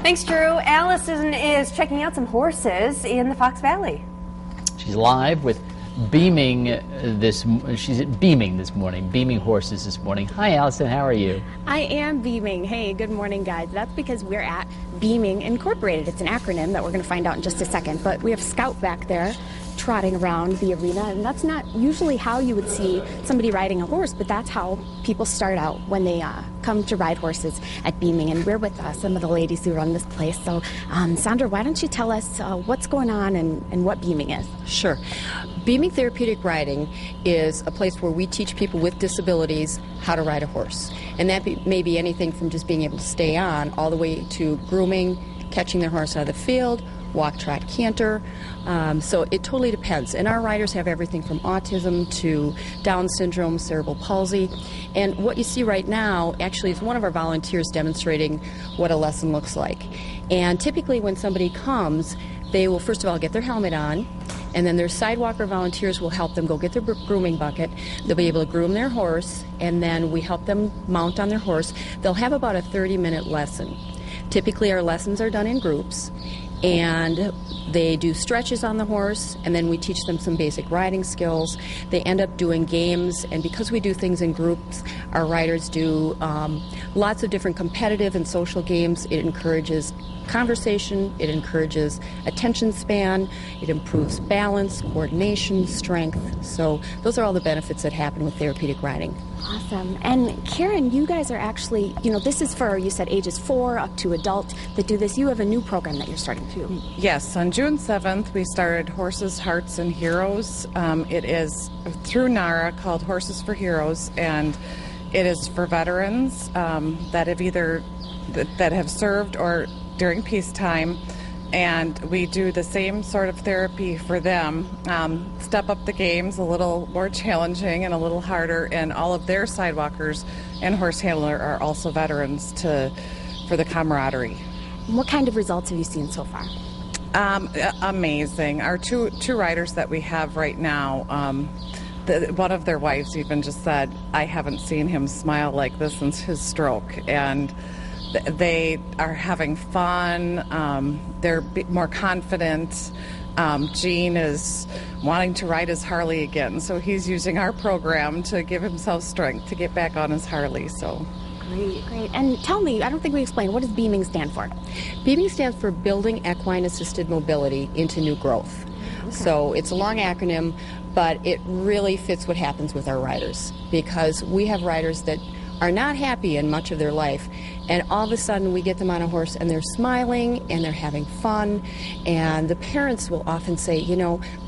Thanks, Drew. Allison is checking out some horses in the Fox Valley. She's live with Beaming she's at Beaming this morning, Beaming horses this morning. Hi, Allison, how are you? I am Beaming. Hey, good morning, guys. That's because we're at Beaming Incorporated. It's an acronym that we're going to find out in just a second, but we have Scout back there trotting around the arena, and that's not usually how you would see somebody riding a horse, but that's how people start out when they come to ride horses at Beaming. And we're with some of the ladies who run this place. So Sandra, why don't you tell us what's going on and what Beaming is? Sure. Beaming Therapeutic Riding is a place where we teach people with disabilities how to ride a horse, and that may be anything from just being able to stay on all the way to grooming, catching their horse out of the field, walk, trot, canter. So it totally depends. And our riders have everything from autism to Down syndrome, cerebral palsy. And what you see right now actually is one of our volunteers demonstrating what a lesson looks like. And typically when somebody comes, they will first of all get their helmet on, and then their sidewalker volunteers will help them go get their grooming bucket. They'll be able to groom their horse, and then we help them mount on their horse. They'll have about a 30-minute lesson. Typically our lessons are done in groups, and they do stretches on the horse, and then we teach them some basic riding skills. They end up doing games, and because we do things in groups, our riders do lots of different competitive and social games. It encourages conversation, it encourages attention span, it improves balance, coordination, strength. So those are all the benefits that happen with therapeutic riding. Awesome. And Karen, you guys are actually, this is for, you said ages 4 up to adult that do this. You have a new program that you're starting to. Yes, on June 7th we started Horses, Hearts, and Heroes. It is through NARA called Horses for Heroes, and it is for veterans that have served or during peacetime, and we do the same sort of therapy for them. Step up the games, a little more challenging and a little harder, and all of their sidewalkers and horse handler are also veterans for the camaraderie. What kind of results have you seen so far? Amazing. Our two riders that we have right now, one of their wives even just said, I haven't seen him smile like this since his stroke, and they are having fun. They're more confident. Gene is wanting to ride his Harley again, so he's using our program to give himself strength to get back on his Harley. So Great. And tell me, I don't think we explained, what does Beaming stand for? Beaming stands for Building Equine Assisted Mobility into New Growth. Okay. So it's a long acronym, but it really fits what happens with our riders, because we have riders that are not happy in much of their life, and all of a sudden we get them on a horse and they're smiling and they're having fun, and the parents will often say,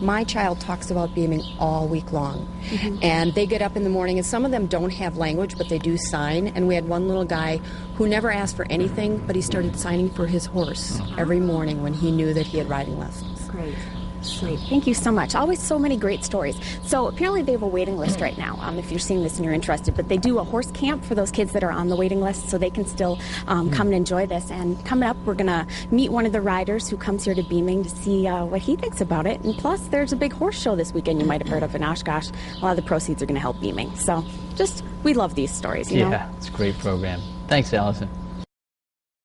my child talks about Beaming all week long. Mm-hmm. And they get up in the morning, and some of them don't have language, but they do sign. And we had one little guy who never asked for anything, but he started signing for his horse every morning when he knew that he had riding lessons. Great. Thank you so much. Always so many great stories. So apparently they have a waiting list right now, if you're seeing this and you're interested. But they do a horse camp for those kids that are on the waiting list, so they can still come and enjoy this. And coming up, we're going to meet one of the riders who comes here to Beaming to see what he thinks about it. And plus, there's a big horse show this weekend you might have heard of in Oshkosh. A lot of the proceeds are going to help Beaming. So we love these stories, you know? Yeah, it's a great program. Thanks, Allison.